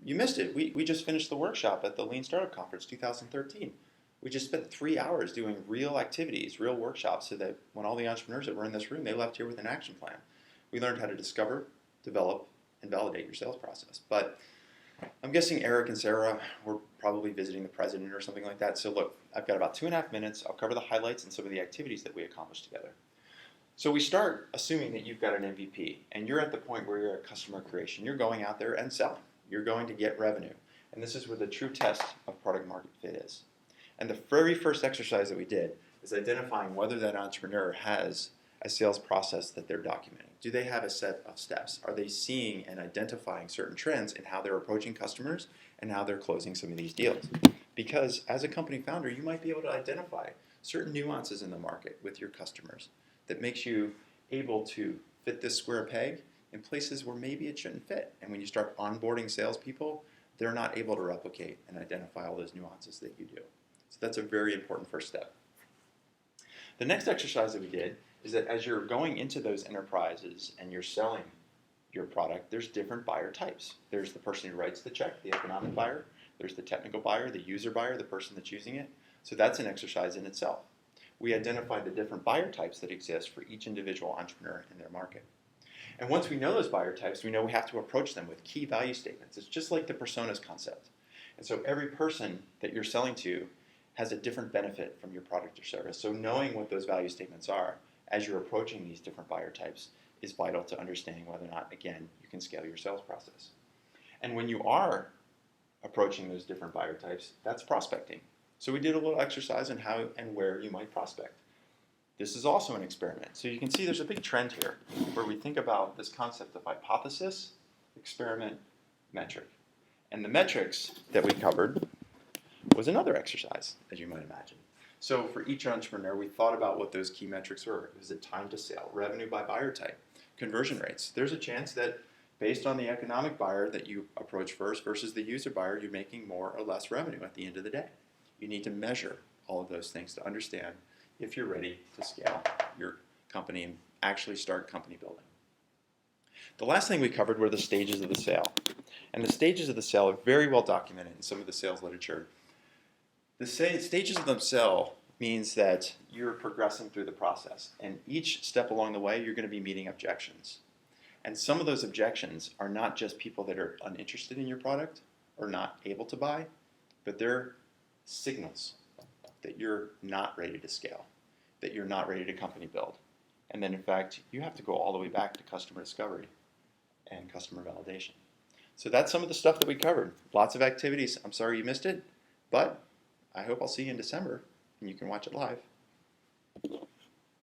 You missed it. We just finished the workshop at the Lean Startup Conference 2013. We just spent 3 hours doing real activities, real workshops, so that when all the entrepreneurs that were in this room, they left here with an action plan. We learned how to discover, develop, and validate your sales process. But I'm guessing Eric and Sarah were probably visiting the president or something like that. So look, I've got about 2.5 minutes. I'll cover the highlights and some of the activities that we accomplished together. So we start assuming that you've got an MVP and you're at the point where you're at customer creation. You're going out there and selling. You're going to get revenue. And this is where the true test of product market fit is. And the very first exercise that we did is identifying whether that entrepreneur has a sales process that they're documenting. Do they have a set of steps? Are they seeing and identifying certain trends in how they're approaching customers and how they're closing some of these deals? Because as a company founder, you might be able to identify certain nuances in the market with your customers that makes you able to fit this square peg in places where maybe it shouldn't fit. And when you start onboarding salespeople, they're not able to replicate and identify all those nuances that you do. So that's a very important first step. The next exercise that we did is that as you're going into those enterprises and you're selling your product, there's different buyer types. There's the person who writes the check, the economic buyer. There's the technical buyer, the user buyer, the person that's using it. So that's an exercise in itself. We identified the different buyer types that exist for each individual entrepreneur in their market. And once we know those buyer types, we know we have to approach them with key value statements. It's just like the personas concept. And so every person that you're selling to has a different benefit from your product or service. So knowing what those value statements are as you're approaching these different buyer types is vital to understanding whether or not, again, you can scale your sales process. And when you are approaching those different buyer types, that's prospecting. So we did a little exercise on how and where you might prospect. This is also an experiment. So you can see there's a big trend here where we think about this concept of hypothesis, experiment, metric. And the metrics that we covered was another exercise, as you might imagine. So for each entrepreneur, we thought about what those key metrics were. Is it time to sale, revenue by buyer type, conversion rates? There's a chance that based on the economic buyer that you approach first versus the user buyer, you're making more or less revenue at the end of the day. You need to measure all of those things to understand if you're ready to scale your company and actually start company building. The last thing we covered were the stages of the sale. And the stages of the sale are very well documented in some of the sales literature. The stages of the sale means that you're progressing through the process. And each step along the way, you're going to be meeting objections. And some of those objections are not just people that are uninterested in your product or not able to buy, but they're signals that you're not ready to scale, that you're not ready to company build. And then in fact, you have to go all the way back to customer discovery and customer validation. So that's some of the stuff that we covered. Lots of activities. I'm sorry you missed it, but I hope I'll see you in December and you can watch it live.